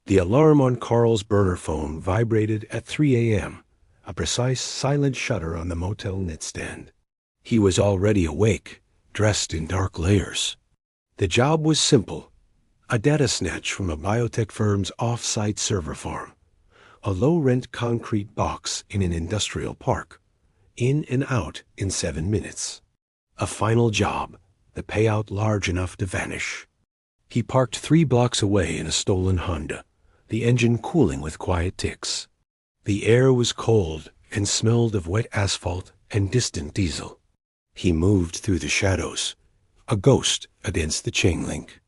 The alarm on Carl's burner phone vibrated at 3 a.m., a precise, silent shutter on the motel nightstand. He was already awake, dressed in dark layers. The job was simple: a data snatch from a biotech firm's off-site server farm, a low-rent concrete box in an industrial park, in and out in 7 minutes. A final job, the payout large enough to vanish. He parked 3 blocks away in a stolen Honda, the engine cooling with quiet ticks. The air was cold and smelled of wet asphalt and distant diesel. He moved through the shadows, a ghost against the chain link.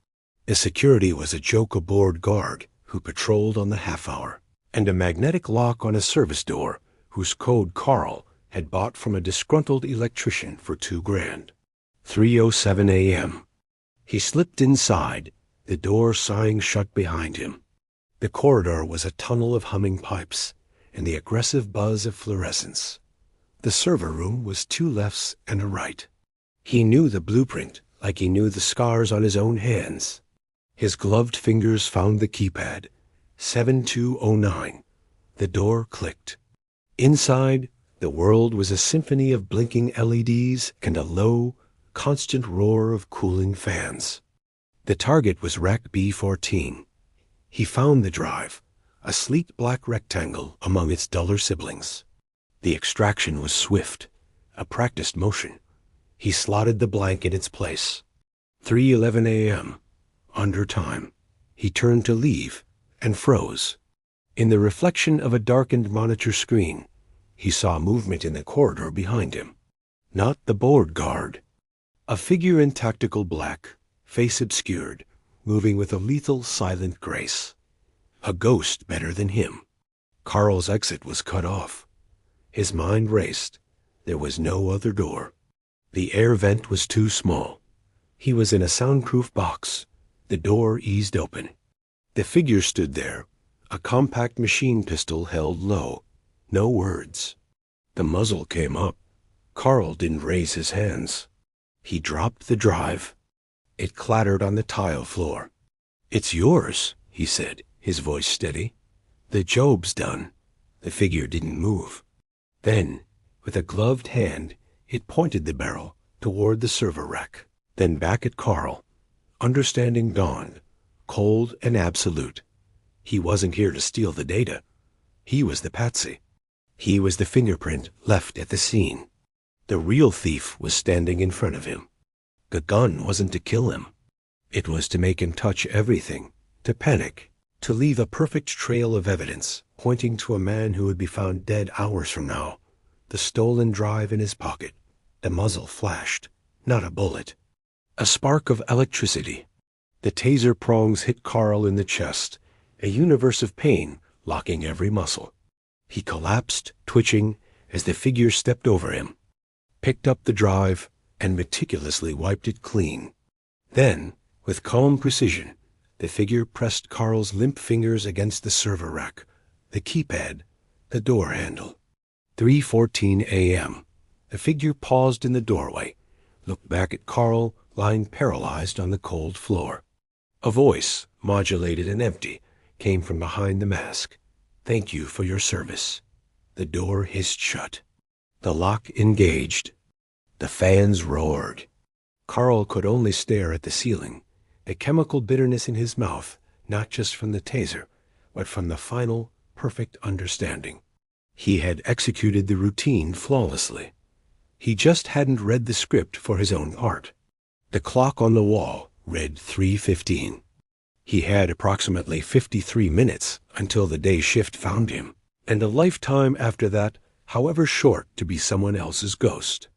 The security was a joke aboard guard who patrolled on the half-hour, and a magnetic lock on a service door whose code Carl had bought from a disgruntled electrician for $2,000. 3:07 a.m. He slipped inside, the door sighing shut behind him. The corridor was a tunnel of humming pipes and the aggressive buzz of fluorescence. The server room was 2 lefts and a right. He knew the blueprint like he knew the scars on his own hands. His gloved fingers found the keypad. 7209. The door clicked. Inside, the world was a symphony of blinking LEDs and a low, constant roar of cooling fans. The target was Rack B14. He found the drive, a sleek black rectangle among its duller siblings. The extraction was swift, a practiced motion. He slotted the blank in its place. 3:11 a.m. Under time. He turned to leave and froze. In the reflection of a darkened monitor screen, he saw movement in the corridor behind him. Not the board guard. A figure in tactical black, face obscured, moving with a lethal, silent grace. A ghost better than him. Carl's exit was cut off. His mind raced. There was no other door. The air vent was too small. He was in a soundproof box. The door eased open. The figure stood there, a compact machine pistol held low. No words. The muzzle came up. Carl didn't raise his hands. He dropped the drive. It clattered on the tile floor. "It's yours," he said, his voice steady. "The job's done." The figure didn't move. Then, with a gloved hand, it pointed the barrel toward the server rack, then back at Carl. Understanding dawned, cold and absolute. He wasn't here to steal the data. He was the patsy. He was the fingerprint left at the scene. The real thief was standing in front of him. The gun wasn't to kill him. It was to make him touch everything, to panic, to leave a perfect trail of evidence pointing to a man who would be found dead hours from now. The stolen drive in his pocket. The muzzle flashed, not a bullet. A spark of electricity. The taser prongs hit Carl in the chest, a universe of pain locking every muscle. He collapsed, twitching, as the figure stepped over him, picked up the drive, and meticulously wiped it clean. Then, with calm precision, the figure pressed Carl's limp fingers against the server rack, the keypad, the door handle. 3:14 a.m. The figure paused in the doorway, looked back at Carl lying paralyzed on the cold floor. A voice, modulated and empty, came from behind the mask. "Thank you for your service." The door hissed shut. The lock engaged. The fans roared. Carl could only stare at the ceiling, a chemical bitterness in his mouth, not just from the taser, but from the final, perfect understanding. He had executed the routine flawlessly. He just hadn't read the script for his own part. The clock on the wall read 3:15. He had approximately 53 minutes until the day shift found him, and a lifetime after that, however short, to be someone else's ghost.